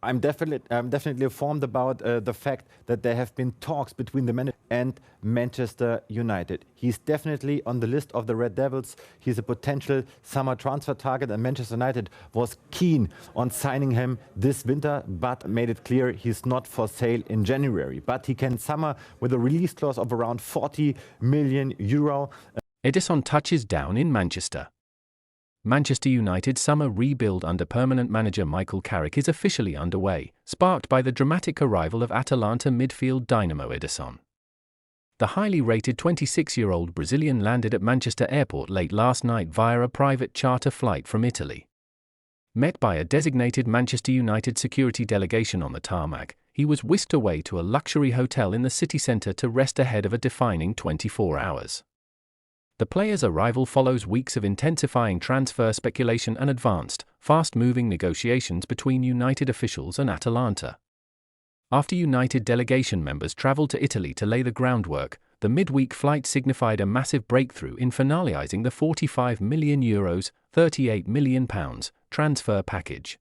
I'm definitely informed about the fact that there have been talks between the manager and Manchester United. He's definitely on the list of the Red Devils. He's a potential summer transfer target, and Manchester United was keen on signing him this winter, but made it clear he's not for sale in January. But he can summer with a release clause of around 40 million euro. Ederson touches down in Manchester. Manchester United's summer rebuild under permanent manager Michael Carrick is officially underway, sparked by the dramatic arrival of Atalanta midfield dynamo Ederson. The highly rated 26-year-old Brazilian landed at Manchester Airport late last night via a private charter flight from Italy. Met by a designated Manchester United security delegation on the tarmac, he was whisked away to a luxury hotel in the city centre to rest ahead of a defining 24 hours. The player's arrival follows weeks of intensifying transfer speculation and advanced, fast-moving negotiations between United officials and Atalanta. After United delegation members travelled to Italy to lay the groundwork, the midweek flight signified a massive breakthrough in finalising the €45 million, £38 million transfer package.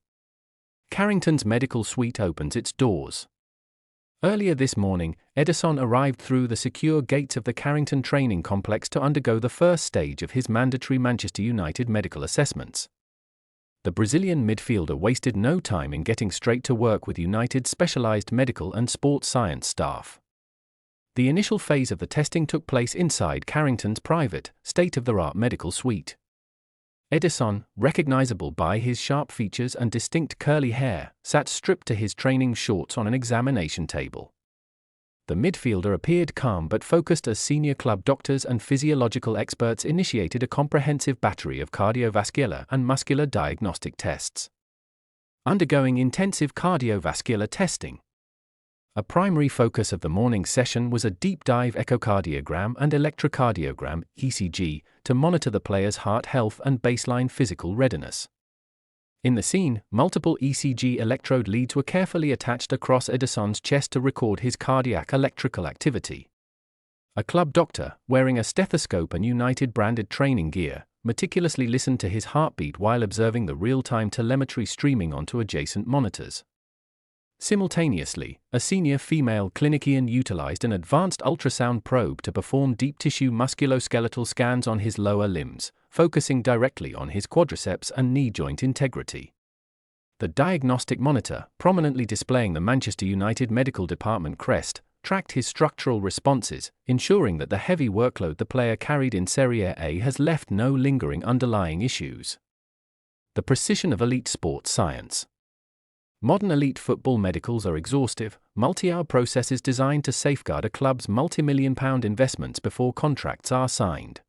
Carrington's medical suite opens its doors. Earlier this morning, Ederson arrived through the secure gates of the Carrington training complex to undergo the first stage of his mandatory Manchester United medical assessments. The Brazilian midfielder wasted no time in getting straight to work with United's specialised medical and sports science staff. The initial phase of the testing took place inside Carrington's private, state-of-the-art medical suite. Ederson, recognisable by his sharp features and distinct curly hair, sat stripped to his training shorts on an examination table. The midfielder appeared calm but focused as senior club doctors and physiological experts initiated a comprehensive battery of cardiovascular and muscular diagnostic tests. Undergoing intensive cardiovascular testing. A primary focus of the morning session was a deep-dive echocardiogram and electrocardiogram (ECG) to monitor the player's heart health and baseline physical readiness. In the scene, multiple ECG electrode leads were carefully attached across Ederson's chest to record his cardiac electrical activity. A club doctor, wearing a stethoscope and United-branded training gear, meticulously listened to his heartbeat while observing the real-time telemetry streaming onto adjacent monitors. Simultaneously, a senior female clinician utilized an advanced ultrasound probe to perform deep-tissue musculoskeletal scans on his lower limbs, focusing directly on his quadriceps and knee joint integrity. The diagnostic monitor, prominently displaying the Manchester United Medical Department crest, tracked his structural responses, ensuring that the heavy workload the player carried in Serie A has left no lingering underlying issues. The precision of elite sports science. Modern elite football medicals are exhaustive, multi-hour processes designed to safeguard a club's multi-million-pound investments before contracts are signed.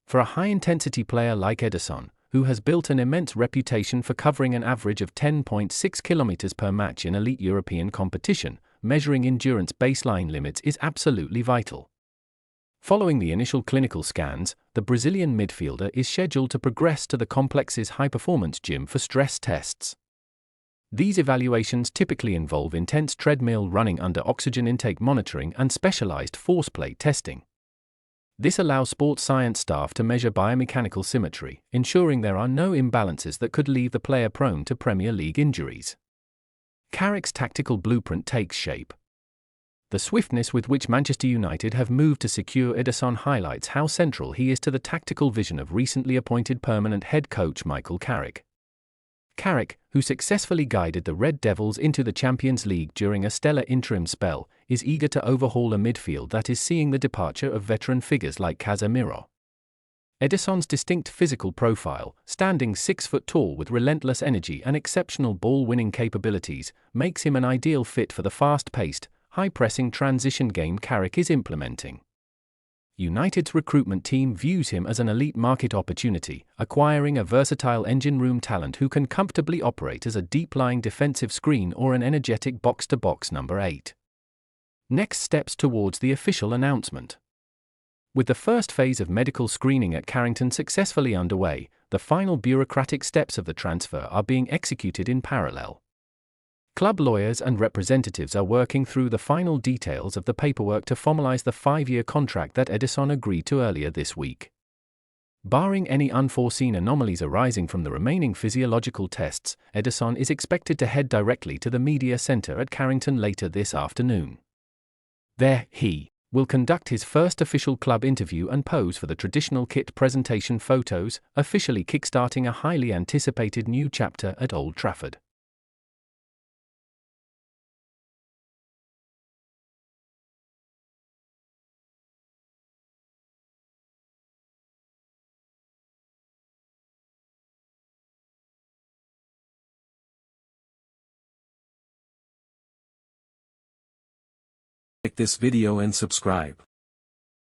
For a high-intensity player like Ederson, who has built an immense reputation for covering an average of 10.6 kilometers per match in elite European competition, measuring endurance baseline limits is absolutely vital. Following the initial clinical scans, the Brazilian midfielder is scheduled to progress to the complex's high-performance gym for stress tests. These evaluations typically involve intense treadmill running under oxygen intake monitoring and specialized force plate testing. This allows sports science staff to measure biomechanical symmetry, ensuring there are no imbalances that could leave the player prone to Premier League injuries. Carrick's tactical blueprint takes shape. The swiftness with which Manchester United have moved to secure Ederson highlights how central he is to the tactical vision of recently appointed permanent head coach Michael Carrick. Carrick, who successfully guided the Red Devils into the Champions League during a stellar interim spell, is eager to overhaul a midfield that is seeing the departure of veteran figures like Casemiro. Ederson's distinct physical profile, standing 6 foot tall with relentless energy and exceptional ball-winning capabilities, makes him an ideal fit for the fast-paced, high-pressing transition game Carrick is implementing. United's recruitment team views him as an elite market opportunity, acquiring a versatile engine room talent who can comfortably operate as a deep-lying defensive screen or an energetic box-to-box number 8. Next steps towards the official announcement. With the first phase of medical screening at Carrington successfully underway, the final bureaucratic steps of the transfer are being executed in parallel. Club lawyers and representatives are working through the final details of the paperwork to formalize the 5-year contract that Ederson agreed to earlier this week. Barring any unforeseen anomalies arising from the remaining physiological tests, Ederson is expected to head directly to the media center at Carrington later this afternoon. There, he will conduct his first official club interview and pose for the traditional kit presentation photos, officially kickstarting a highly anticipated new chapter at Old Trafford. Like this video and subscribe.